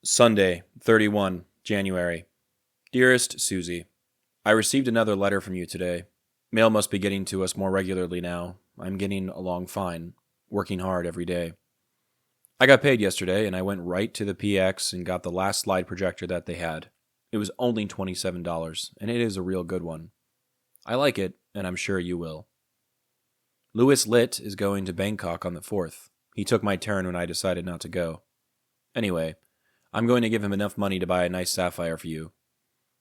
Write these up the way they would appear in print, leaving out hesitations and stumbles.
Sunday, 31 January. Dearest Suzie, I received another letter from you today. Mail must be getting to us more regularly now. I'm getting along fine, working hard every day. I got paid yesterday, and I went right to the PX and got the last slide projector that they had. It was only $27, and it is a real good one. I like it, and I'm sure you will. Louis Litt is going to Bangkok on the 4th. He took my turn when I decided not to go. Anyway, I'm going to give him enough money to buy a nice sapphire for you.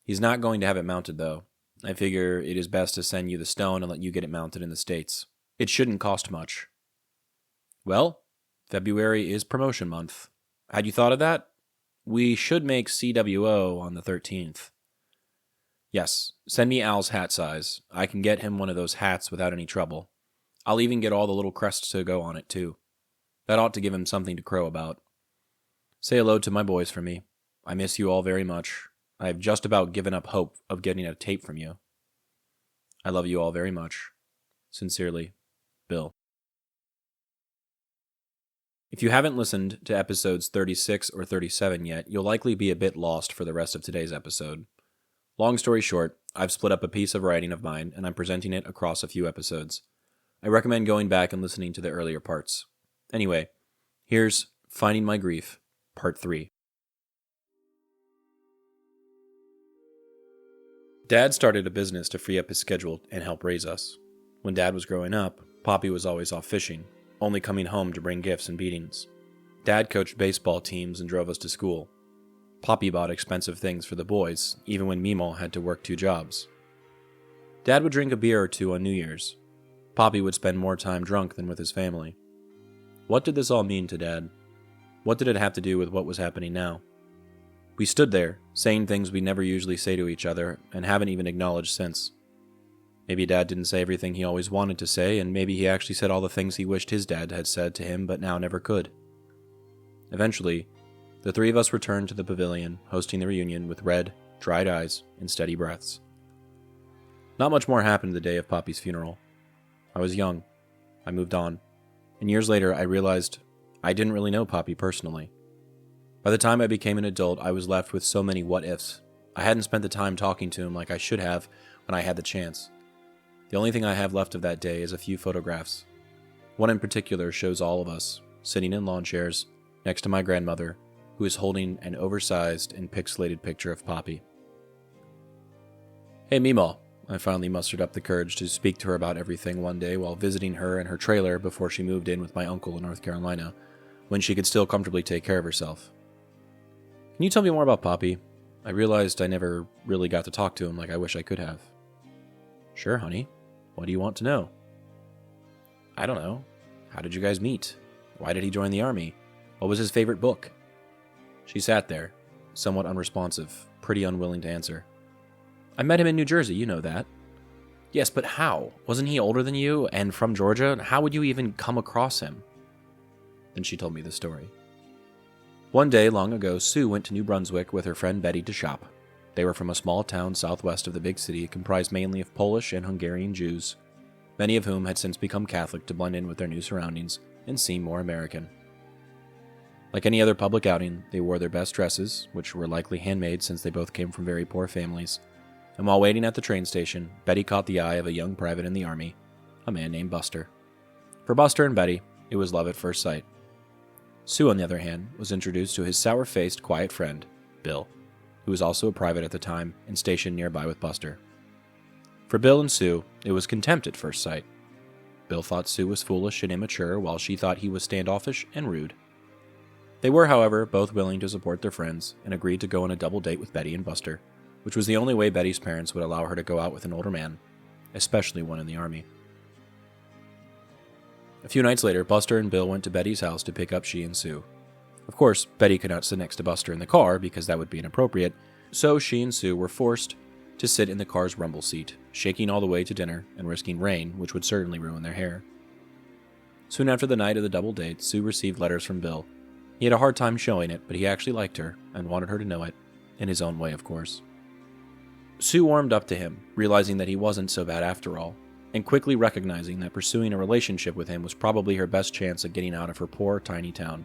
He's not going to have it mounted, though. I figure it is best to send you the stone and let you get it mounted in the States. It shouldn't cost much. Well, February is promotion month. Had you thought of that? We should make CWO on the 13th. Yes, send me Al's hat size. I can get him one of those hats without any trouble. I'll even get all the little crests to go on it, too. That ought to give him something to crow about. Say hello to my boys for me. I miss you all very much. I have just about given up hope of getting a tape from you. I love you all very much. Sincerely, Bill. If you haven't listened to episodes 36 or 37 yet, you'll likely be a bit lost for the rest of today's episode. Long story short, I've split up a piece of writing of mine, and I'm presenting it across a few episodes. I recommend going back and listening to the earlier parts. Anyway, here's Finding My Grief, Part 3. Dad started a business to free up his schedule and help raise us. When Dad was growing up, Poppy was always off fishing, only coming home to bring gifts and beatings. Dad coached baseball teams and drove us to school. Poppy bought expensive things for the boys, even when Mema had to work 2 jobs. Dad would drink a beer or 2 on New Year's. Poppy would spend more time drunk than with his family. What did this all mean to Dad? What did it have to do with what was happening now? We stood there, saying things we never usually say to each other, and haven't even acknowledged since. Maybe Dad didn't say everything he always wanted to say, and maybe he actually said all the things he wished his dad had said to him but now never could. Eventually, the 3 of us returned to the pavilion, hosting the reunion with red, dried eyes and steady breaths. Not much more happened the day of Poppy's funeral. I was young. I moved on. And years later, I realized I didn't really know Poppy personally. By the time I became an adult, I was left with so many what-ifs. I hadn't spent the time talking to him like I should have when I had the chance. The only thing I have left of that day is a few photographs. One in particular shows all of us, sitting in lawn chairs, next to my grandmother, who is holding an oversized and pixelated picture of Poppy. Hey, Mema. I finally mustered up the courage to speak to her about everything one day while visiting her in her trailer before she moved in with my uncle in North Carolina, when she could still comfortably take care of herself. Can you tell me more about Poppy? I realized I never really got to talk to him like I wish I could have. Sure, honey. What do you want to know? I don't know. How did you guys meet? Why did he join the army? What was his favorite book? She sat there, somewhat unresponsive, pretty unwilling to answer. I met him in New Jersey, you know that. Yes, but how? Wasn't he older than you and from Georgia? How would you even come across him? Then she told me the story. One day, long ago, Sue went to New Brunswick with her friend Betty to shop. They were from a small town southwest of the big city comprised mainly of Polish and Hungarian Jews, many of whom had since become Catholic to blend in with their new surroundings and seem more American. Like any other public outing, they wore their best dresses, which were likely handmade since they both came from very poor families, and while waiting at the train station, Betty caught the eye of a young private in the army, a man named Buster. For Buster and Betty, it was love at first sight. Sue, on the other hand, was introduced to his sour-faced, quiet friend, Bill, who was also a private at the time and stationed nearby with Buster. For Bill and Sue, it was contempt at first sight. Bill thought Sue was foolish and immature, while she thought he was standoffish and rude. They were, however, both willing to support their friends and agreed to go on a double date with Betty and Buster, which was the only way Betty's parents would allow her to go out with an older man, especially one in the army. A few nights later, Buster and Bill went to Betty's house to pick up she and Sue. Of course, Betty could not sit next to Buster in the car because that would be inappropriate, so she and Sue were forced to sit in the car's rumble seat, shaking all the way to dinner and risking rain, which would certainly ruin their hair. Soon after the night of the double date, Sue received letters from Bill. He had a hard time showing it, but he actually liked her and wanted her to know it, in his own way, of course. Sue warmed up to him, realizing that he wasn't so bad after all, and quickly recognizing that pursuing a relationship with him was probably her best chance at getting out of her poor, tiny town.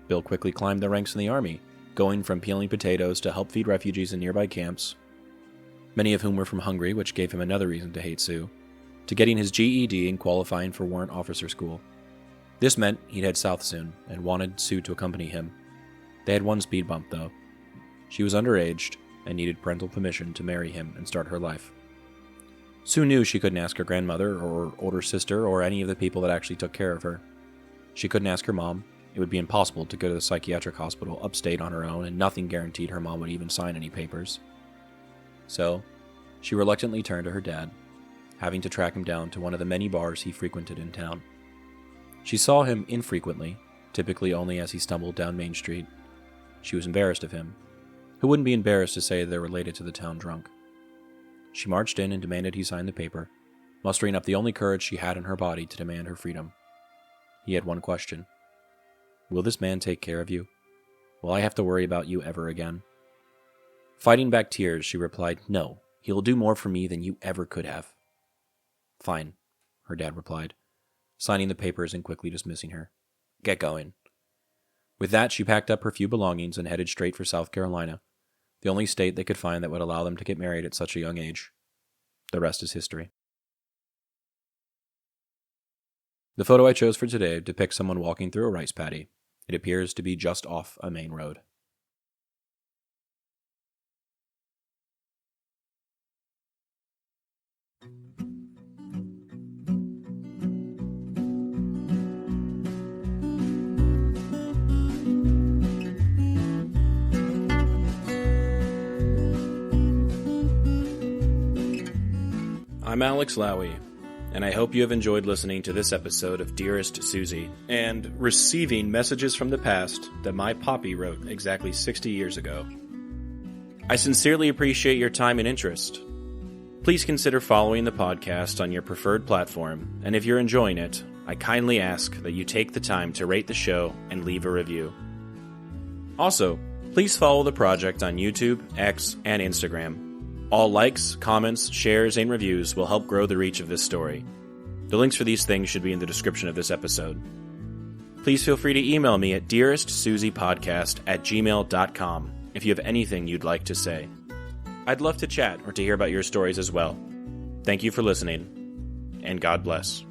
Bill quickly climbed the ranks in the army, going from peeling potatoes to help feed refugees in nearby camps, many of whom were from Hungary, which gave him another reason to hate Sue, to getting his GED and qualifying for warrant officer school. This meant he'd head south soon, and wanted Sue to accompany him. They had one speed bump, though. She was underaged, and needed parental permission to marry him and start her life. Sue knew she couldn't ask her grandmother, or older sister, or any of the people that actually took care of her. She couldn't ask her mom. It would be impossible to go to the psychiatric hospital upstate on her own, and nothing guaranteed her mom would even sign any papers. So, she reluctantly turned to her dad, having to track him down to one of the many bars he frequented in town. She saw him infrequently, typically only as he stumbled down Main Street. She was embarrassed of him. Who wouldn't be embarrassed to say they're related to the town drunk? She marched in and demanded he sign the paper, mustering up the only courage she had in her body to demand her freedom. He had one question. Will this man take care of you? Will I have to worry about you ever again? Fighting back tears, she replied, No, he'll do more for me than you ever could have. Fine, her dad replied, signing the papers and quickly dismissing her. Get going. With that, she packed up her few belongings and headed straight for South Carolina, the only state they could find that would allow them to get married at such a young age. The rest is history. The photo I chose for today depicts someone walking through a rice paddy. It appears to be just off a main road. I'm Alex Lowy, and I hope you have enjoyed listening to this episode of Dearest Suzie, and receiving messages from the past that my Poppy wrote exactly 60 years ago. I sincerely appreciate your time and interest. Please consider following the podcast on your preferred platform, and if you're enjoying it, I kindly ask that you take the time to rate the show and leave a review. Also, please follow the project on YouTube, X, and Instagram. All likes, comments, shares, and reviews will help grow the reach of this story. The links for these things should be in the description of this episode. Please feel free to email me at dearestsuziepodcast@gmail.com if you have anything you'd like to say. I'd love to chat or to hear about your stories as well. Thank you for listening, and God bless.